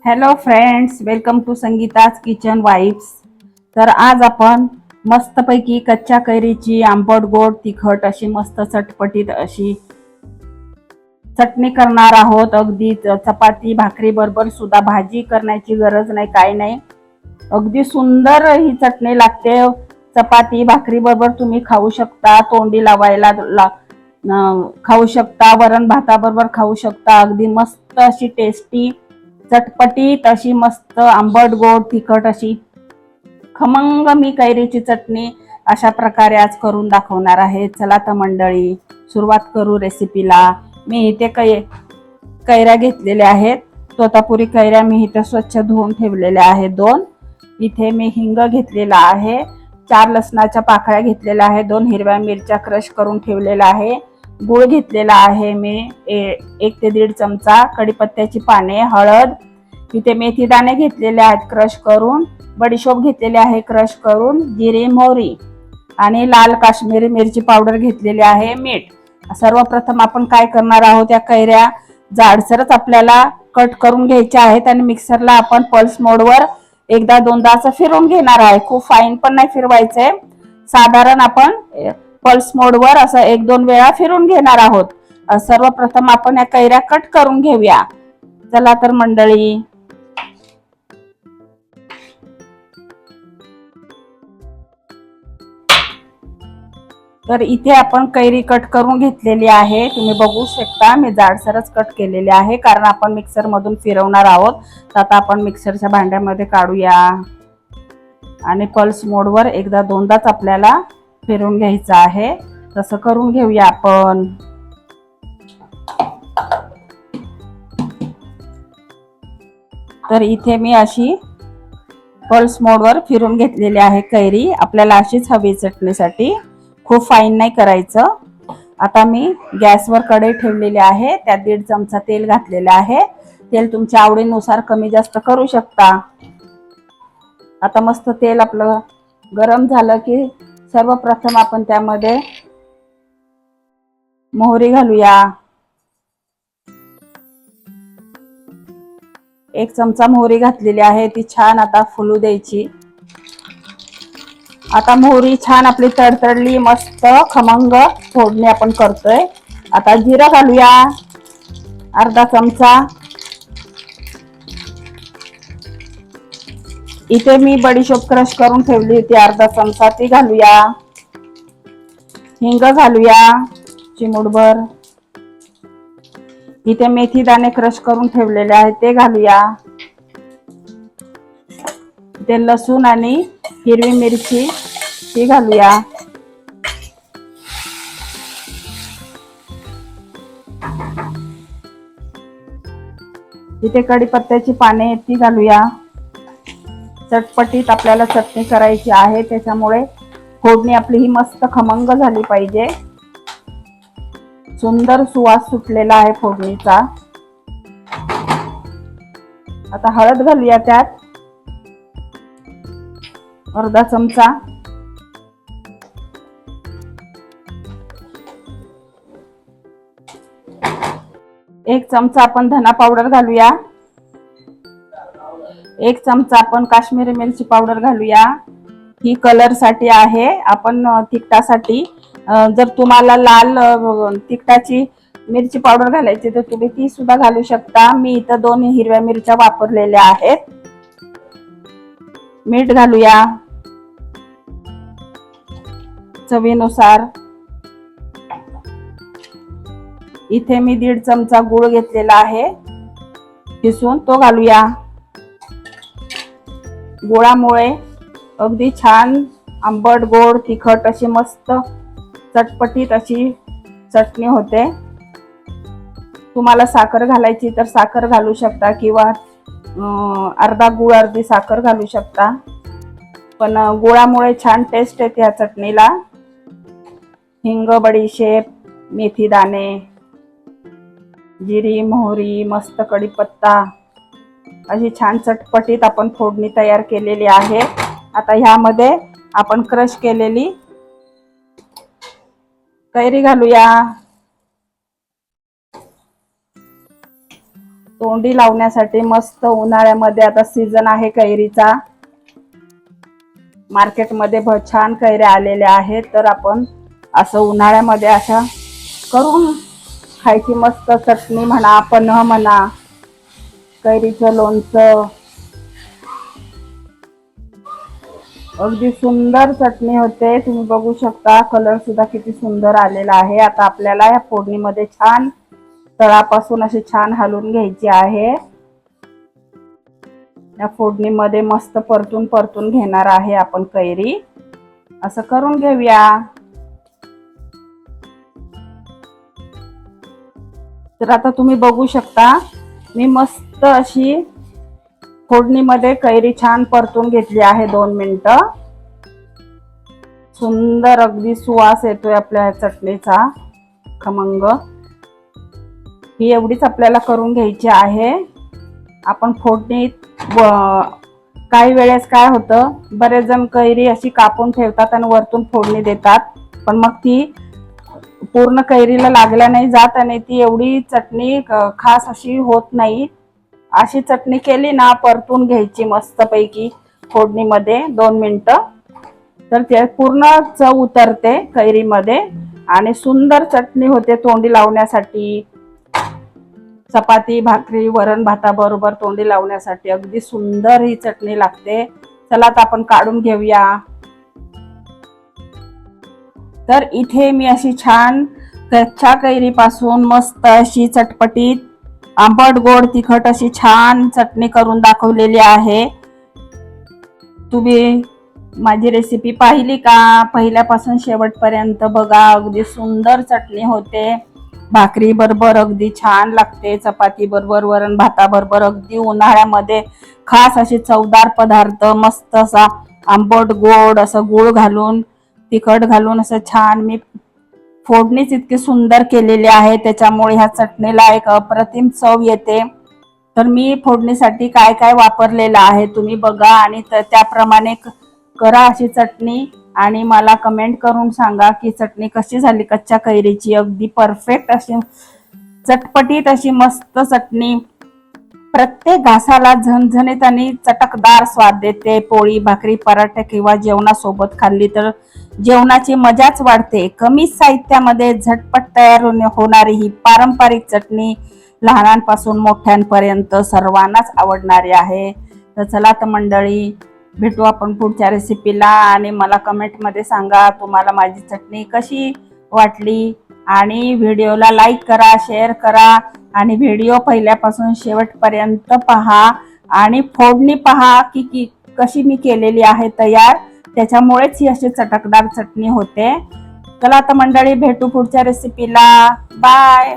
Hello friends, welcome to Sangeeta's kitchen vibes. तर आज आपण मस्तपैकी कच्च्या कैरीची आंबट गोड तिखट अशी मस्त चटपटीत अशी चटणी करणार आहोत. अगदी चपाती भाकरी बरोबर सुद्धा भाजी करण्याची गरज नाही, काय नाही. अगदी सुंदर ही चटणी लागते. चपाती भाकरी बरोबर तुम्ही खाऊ शकता, तोंडी लावायला खाऊ शकता, वरण भाताबरोबर खाऊ शकता. अगदी मस्त अशी टेस्टी चटपटीत अशी मस्त आंबट गोड तिखट अशी खमंग मी कैरीची चटणी अशा प्रकारे आज करून दाखवणार आहे. चला तर मंडळी, सुरुवात करू रेसिपीला. मी इथे कैऱ्या घेतलेल्या आहेत. तोतापुरी कैऱ्या मी इथे स्वच्छ धुवून ठेवलेल्या आहेत 2. इथे मी हिंग घेतलेला आहे, 4 लसणाच्या पाकळ्या घेतलेल्या आहे, 2 हिरव्या मिरच्या क्रश करून ठेवलेल्या आहे, गूळ घेतलेला आहे मी 1 ते 1.5 चमचा, कढीपत्त्याची पाने, हळद, इथे मेथी दाणे घेतलेले आहेत क्रश करून, बडीशोप घेतलेले आहे क्रश करून, जिरे मोहरी आणि लाल काश्मीरी मिरची पावडर घेतलेली आहे, मीठ. सर्वप्रथम आपण काय करणार आहोत, या कैऱ्या जाडसरच आपल्याला कट करून घ्यायच्या आहेत आणि मिक्सरला आपण पल्स मोडवर एकदा दोनदा असं फिरवून घेणार आहे. खूप फाईन पण नाही फिरवायचंय, साधारण आपण पल्स मोडवर असं 1-2 वेळा फिरून घेणार आहोत. सर्वप्रथम आपण या कैऱ्या कट करून घेऊया. चला तर मंडळी, तर इथे आपण कैरी कट करून घेतलेली आहे. तुम्ही बघू शकता मी जाडसरच कट केलेली आहे, कारण आपण मिक्सर मधून फिरवणार आहोत. तर आता आपण मिक्सरच्या भांड्यामध्ये काढूया आणि पल्स मोडवर एकदा दोनदाच आपल्याला फिरवून घ्यायचं आहे. तसं करून घेऊया आपण. तर इथे मी अशी पल्स मोडवर फिरून घेतलेली आहे कैरी. आपल्याला अशीच हवी चटणीसाठी, खूप फाईन नाही करायचं. आता मी गॅसवर कढई ठेवलेली आहे, त्यात 1.5 चमचा तेल घातलेलं आहे. तेल तुमच्या आवडीनुसार कमी जास्त करू शकता. आता मस्त तेल आपलं गरम झालं की सर्वप्रथम आपण त्यामध्ये मोहरी घालूया. 1 चमचा मोहरी घातलेली आहे, ती छान आता फुलू द्यायची. आता मोहरी छान आपली तडतडली, मस्त खमंग फोडणी आपण करतोय. आता जिरं घालूया अर्धा चमचा. इथे मी बडीशोप क्रश करून ठेवली होती अर्धा चमचा, ती घालूया. हिंग घालूया चिमूटभर. इथे मेथी दाणे क्रश करून ठेवलेले आहेत, ते घालूया. इथे लसूण आणि हिरवी मिरची ती घालूया. इथे कढीपत्त्याची पाने ती घालूया. चटपटीत आपल्याला चटणी करायची आहे, त्याच्यामुळे फोडणी आपली ही मस्त खमंग झाली पाहिजे. सुंदर सुवास सुटलेला आहे फोडणीचा. आता हळद घालूया त्यात अर्धा चमचा. एक चमचा आपण धना पावडर घालूया. 1 चमचा आपण काश्मीरी मिरची पावडर घालूया. ही कलर साठी आहे, आपण तिखटासाठी. जर तुम्हाला लाल तिखटाची मिरची पावडर घालायची तर तुम्ही ती सुद्धा घालू शकता. मी इथं 2 हिरव्या मिरच्या वापरलेल्या आहेत. मीठ घालूया चवीनुसार. इथे मी 1.5 चमचा गूळ घेतलेला आहे किसून, तो घालूया. गुळामुळे अगदी छान आंबट गोड तिखट अशी मस्त चटपटीत अशी चटणी होते. तुम्हाला साखर घालायची तर साखर घालू शकता, किंवा अर्धा गूळ अर्धी साखर घालू शकता. पण गुळामुळे छान टेस्ट येते या चटणीला. हिंग, बडीशेप, मेथी दाणे, जिरी मोहरी, मस्त कढीपत्ता अशी छान चटपटीत आपण फोडणी तयार केलेली आहे. आता ह्यामध्ये आपण क्रश केलेली कैरी घालूया. तोंडी लावण्यासाठी मस्त उन्हाळ्यामध्ये आता सीझन आहे कैरीचा, मार्केटमध्ये छान कैऱ्या आलेल्या आहेत, तर आपण असं उन्हाळ्यामध्ये अशा करून खायची मस्त चटणी म्हणा, पन्ह म्हणा, कैरीचं लोणचं, अगदी सुंदर चटणी होते। तुम्ही बघू शकता कलर सुद्धा किती सुंदर आलेला आहे। आता आपल्याला या फोडणीमध्ये छान तळापासून अशी छान हलवून घ्यायची आहे। या फोडणीमध्ये मस्त परतून परतून घेणार आहे आपण कैरी, असं करून घेऊया। तर आता तुम्ही बघू शकता मी मस्त अशी फोडणीमध्ये कैरी छान परतून घेतली आहे 2 मिनिटं। सुंदर अगदी सुवास येतोय आपल्या चटणीचा खमंग। ही एवढीच आपल्याला करून घ्यायची आहे। आपण फोडणीत काही वेळेस काय होतं, बरेच जण कैरी अशी कापून ठेवतात आणि वरतून फोडणी देतात, पण मग ती पूर्ण कैरीला लागल्या नाही जात आणि ती एवढी चटणी खास अशी होत नाही। अशी चटणी केली ना, परतून घ्यायची मस्तपैकी फोडणीमध्ये 2 मिनिटं, तर ते पूर्ण चव उतरते कैरीमध्ये आणि सुंदर चटणी होते तोंडी लावण्यासाठी। चपाती, भाकरी, वरण भाताबरोबर तोंडी लावण्यासाठी अगदी सुंदर ही चटणी लागते। चला आता आपण काढून घेऊया। तर इथे मी अशी छान कच्च्या कैरीपासून मस्त अशी चटपटीत आंबट गोड तिखट अशी छान चटणी करून दाखवलेली आहे। तुम्ही माझी रेसिपी पाहिली का? पहिल्यापासून शेवटपर्यंत बघा, अगदी सुंदर चटणी होते। भाकरी बरोबर अगदी छान लागते, चपाती बरोबर, वरण भाताबरोबर, अगदी उन्हाळ्यामध्ये खास असे चवदार पदार्थ, मस्त असा आंबट गोड असं गूळ घालून तिखट घालून असं छान मी फोडणीच इतकी सुंदर केलेली आहे, त्याच्यामुळे ह्या चटणीला एक अप्रतिम चव येते। तर मी फोडणीसाठी काय काय वापरलेलं आहे तुम्ही बघा आणि त्याप्रमाणे करा अशी चटणी आणि मला कमेंट करून सांगा की चटणी कशी झाली कच्च्या कैरीची। अगदी परफेक्ट अशी चटपटीत अशी मस्त चटणी, प्रत्येक घासाला झणझणीत आणि चटकदार स्वाद देते। पोळी, भाकरी, पराठा किंवा जेवणासोबत खाल्ली तर जेवणाची मजाच वाढते। कमी साहित्यामध्ये झटपट तयार होणारी ही पारंपरिक चटणी लहानांपासून मोठ्यांपर्यंत सर्वांनाच आवडणारी आहे। तर चला तर मंडळी, भेटू आपण पुढच्या रेसिपीला आणि मला कमेंटमध्ये सांगा तुम्हाला माझी चटणी कशी वाटली आणि व्हिडिओला लाईक करा, शेअर करा आणि व्हिडिओ पहिल्यापासून शेवटपर्यंत पहा आणि फोडणी पहा की कशी मी केलेली आहे तयार, त्याच्यामुळेच ही अशी चटकदार चटणी होते। चला आता मंडळी, भेटू पुढच्या रेसिपीला। बाय।